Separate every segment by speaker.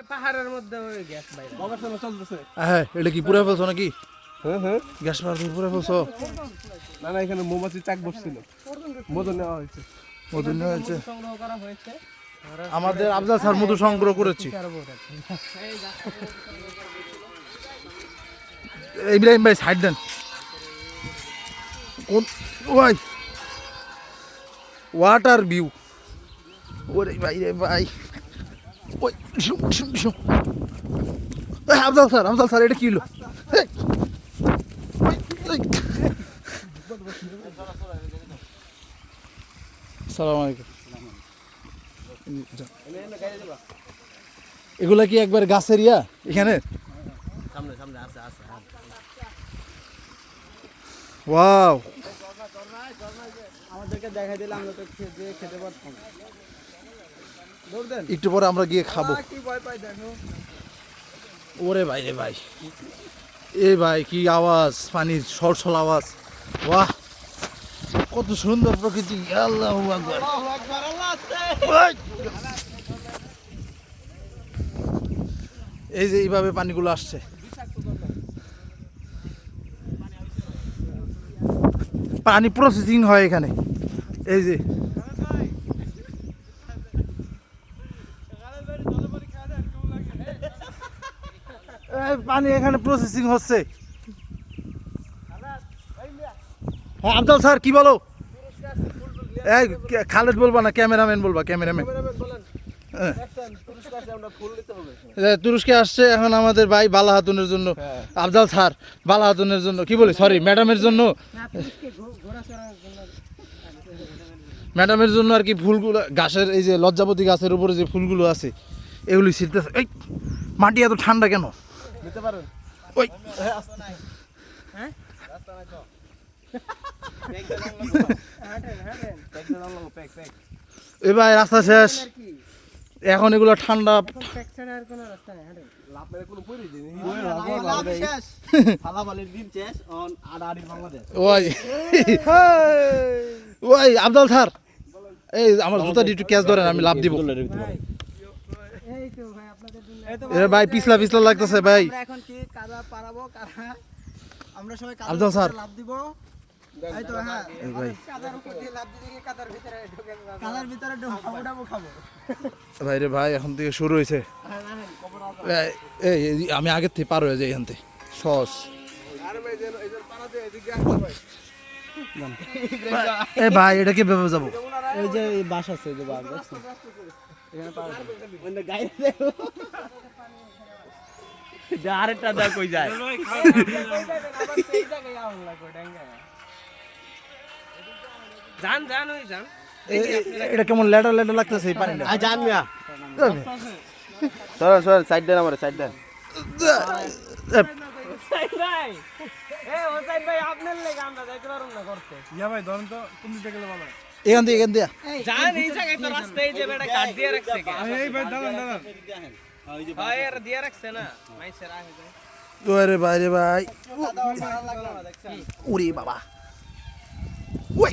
Speaker 1: পাহাড়ের মধ্যে ওই গ্যাস বাইরে গবেষণা চলতেছে।
Speaker 2: হ্যাঁ, এটা কি পুরা ফেলছো নাকি?
Speaker 1: হ্যাঁ
Speaker 2: গ্যাস মারা তুমি পুরা ফেলছো?
Speaker 1: না না, এখানে মৌমাছি চাক বসছিল, মধু নেওয়া হয়েছে।
Speaker 2: মধু নেওয়া হয়েছে,
Speaker 1: সংগ্রহ করা হয়েছে।
Speaker 2: আমাদের আফজাল স্যার মধু সংগ্রহ করেছি। ইব্রাহিম ভাই সাইড দেন। কোন ওই ওয়াটার ভিউ, ওরে ভাই রে ভাই, ওই আফজাল স্যার এটা কি হলো? সালাম আলাইকুম। এগুলা কি একবার গাছের ইয়া এখানে? সামনে আছে। ওয়াও,
Speaker 1: আমাদেরকে দেখাই দিলে আমরা তো খেতে পারতাম।
Speaker 2: একটু পরে আমরা গিয়ে খাবো।
Speaker 1: কি ভয় পাই দেখো।
Speaker 2: ওরে ভাই রে ভাই, এ ভাই কি আওয়াজ, পানির সলসল আওয়াজ। বাহ, কত সুন্দর প্রকৃতি। আল্লাহু আকবার। এই যে এইভাবে পানিগুলো আসছে, পানি প্রসেসিং হয় এখানে। এই যে পানি এখানে প্রসেসিং হচ্ছে। হ্যাঁ আফজাল স্যার কি বলো? এই খালেদ বলবা না, ক্যামেরাম্যান বলবা, ক্যামেরাম্যান। তুরস্কে আসছে এখন আমাদের ভাই বালা হাতুনের জন্য, আফজাল স্যার বালা হাতুনের জন্য, কি বলে সরি ম্যাডামের জন্য, ম্যাডামের জন্য আর কি ফুলগুলো, গাছের এই যে লজ্জাপতি গাছের উপরে যে ফুলগুলো আছে এগুলি ছিটতেছে। এই মাটি এত ঠান্ডা কেন? ওই এ ভাই রাস্তা শেষ এখন, এগুলো ঠান্ডা। ওই আফজাল স্যার, এই আমার জুতা একটু ক্যাচ ধরেন, আমি লাভ দিব। ভাই পিছলা লাগতেছে ভাই। আফজাল স্যার ভাই রে ভাই, এখন থেকে শুরু হয়েছে। আমি আগের থেকে পার হয়ে যাই এখান থেকে সস। এ ভাই এটা কি ভেবে যাবো?
Speaker 1: এই যে বাস আছে, এই যে বাস আরেকটা দা কই যায়। জান ওই জান,
Speaker 2: এটা কেমন লেডার লাগতেছে এই পানিটা।
Speaker 1: জান মিয়া সর সাইড দেন, আমার সাইড দেন।
Speaker 2: এখান দিয়ে
Speaker 1: জান এই জায়গায় তো রাস্তায় যে বেটা কাট দিয়ে রাখছে কে? এই ভাই দাঁড়ান ভাই আর দিয়ে রাখছে না মাইসের আগে যায়।
Speaker 2: ওরে ভাই রে ভাই, ওরে বাবা, ওই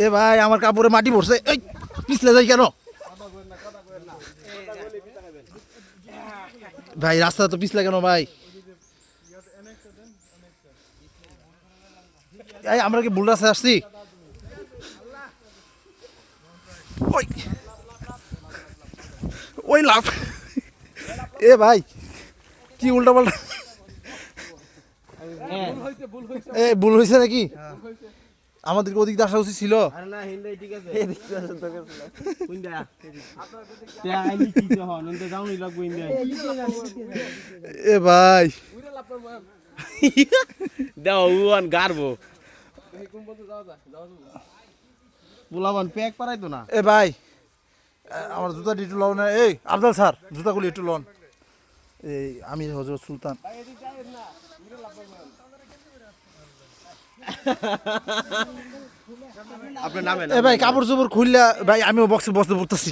Speaker 2: এ ভাই আমার কাপড়ে মাটি পড়ছে। এই পিছলে যাই কেন ভাই? রাস্তা তো পিছলে কেন ভাই? এই আমরা কি ভুল রাস্তায় আসছি? ওই লাভ, এ ভাই কি উল্টা পাল্টা, ভুল হয়েছে নাকি? আমাদেরকে ওদিকে আসা উচিত ছিল। এ ভাই
Speaker 1: গারবো প্যাক পারাইতো না।
Speaker 2: এ ভাই আমার জুতা একটু লন। এই আফজাল স্যার জুতাগুলি একটু লন। এই আমি হযরত সুলতান।
Speaker 1: আপনার নামে
Speaker 2: এ ভাই কাপড় চোপড় খুললা ভাই, আমিও বক্সে বসতে পড়তেছি।